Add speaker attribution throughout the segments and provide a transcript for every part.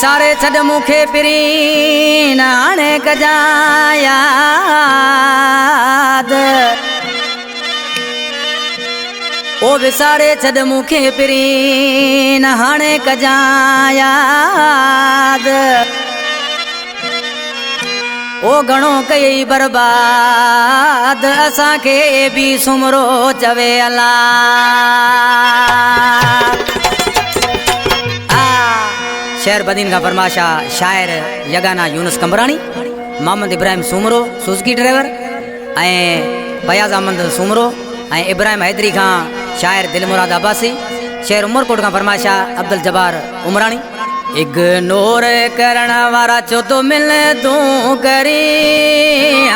Speaker 1: विसारे छॾ मूंखे पिरी न हाणे कजा याद ओ विसारे छॾ मूंखे पिरी न हाणे कजा याद ओ घणो कई बर्बाद असांखे बि सुमरो चवे अला शेर बदीन का फरमाशा शायर यगाना यूनुस कंबरानी मोहम्मद इब्राहिम सुमरो सुजुकी ड्राइवर फयाज अहमद सुमरो इब्राहिम हैदरी का शायर दिलमुराद अब्बासी शेर उमरकोट का फरमाशा अब्दुल जब्बार उमरानी इग्नोर करण वारा चो तो मिल तू करी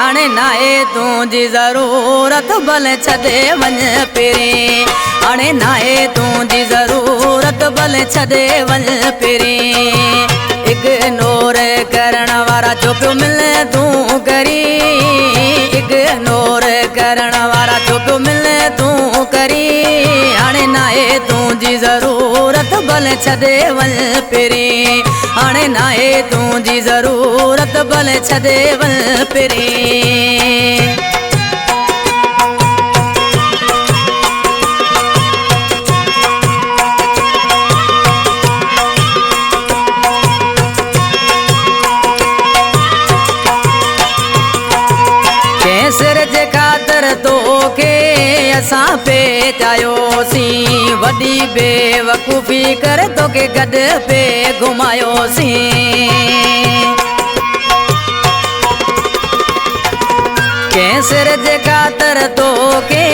Speaker 1: हाणे नाहे तुझी ज़रूरत भले छॾे वञ पिरी हाणे नाहे तुझी ज़रूरत भले छॾे वञ पिरी इग्नोर करण वारा चो पियो मिल तू करी इग्नोर करण वारा चो पियो मिल तू करी हाणे नाहे तुझी ज़रूरत भले छॾे वञ पिरी हाणे नाहे तुझी ज़रूरत भले छॾे वञ पिरी सिर जे ख़ातिर तोखे असां पे चाहियोसीं वॾी बेवकूफ़ी करे तोखे गॾु पे घुमायोसीं कंहिं सिर जे ख़ातिर तोखे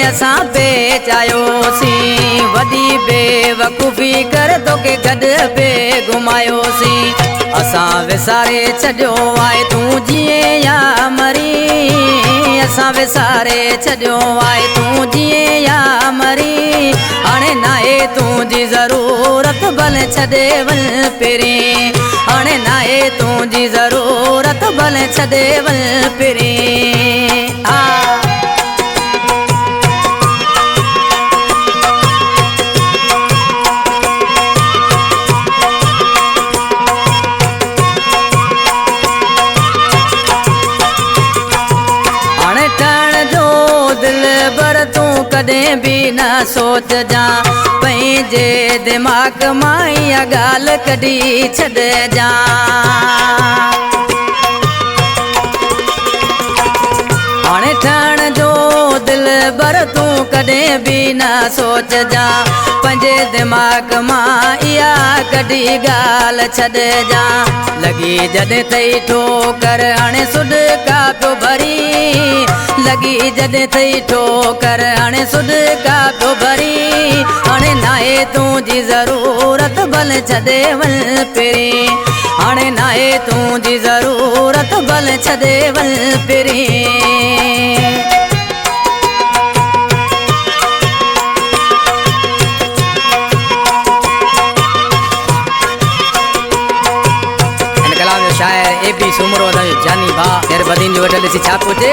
Speaker 1: असां पे चाहियोसीं वॾी बेवकूफ़ी करे तोखे गॾु पे घुमायोसीं असां विसारे छॾियो आहे तूं जीअं या मरी असां विसारे छॾियो आहे तूं जीअं या मरी हाणे नाहे तुझी ज़रूरत भले छॾे वञ पिरी हाणे नाहे तुझी ज़रूरत भले छॾे वञ पिरी कॾहिं बि न सोचजां पंहिंजे दिमाग़ मां इहा ॻाल्हि कढी छॾजां हाणे ठहण जो दिलि बर तूं कॾहिं बि न सोचजां पंहिंजे दिमाग़ मां इहा कढी ॻाल्हि छॾजां लॻी जॾहिं तई ठोकर हाणे सुॾ का पियो भरी लॻी जॾहिं तई ठोकर हाणे सुॾ का पियो भरी हाणे नाहे तुझी ज़रूरत भले छॾे वञ पिरी हाणे नाहे तुझी ज़रूरत भले छॾे वञ पिरी शायर ए बी सुमरो जानी भा शेर बदीन जो वटल सी छा पुछे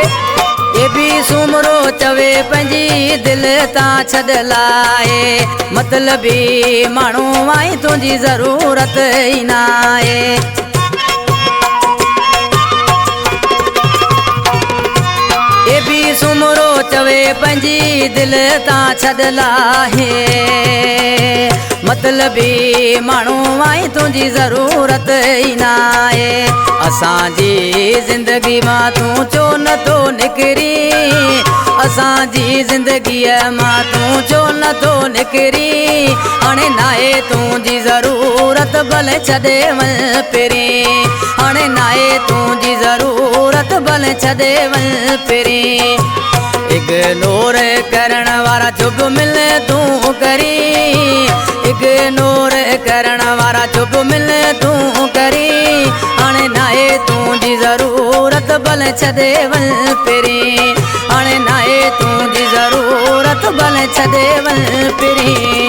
Speaker 1: ए बी सुमरो चवे पंहिंजी दिलि तां छॾ लाए मतलबी माण्हू आई तुंहिंजी ज़रूरत ई न आहे ए बी सुमरो चवे पंहिंजी दिलि तां छॾ लाहे मतलबी माण्हू आई तुंहिंजी ज़रूरत ई न आहे असांजी ज़िंदगी मां तूं छो नथो निकिरी असांजी ज़िंदगीअ मां तूं छो नथो निकिरी हाणे नाहे तुंहिंजी ज़रूरत भले छॾे वञ पिरी हाणे नाहे तुंहिंजी ज़रूरत भले छॾे वञ पिरी इग्नोर करण वारा चुप मिल तूं करी इग्नोर करण वारा चुप मिल तूं करी हाणे नाहे तुंहिंजी ज़रूरत भले छॾे वञ पिरी हाणे नाहे तुंहिंजी ज़रूरत भले छॾे वञ पिरी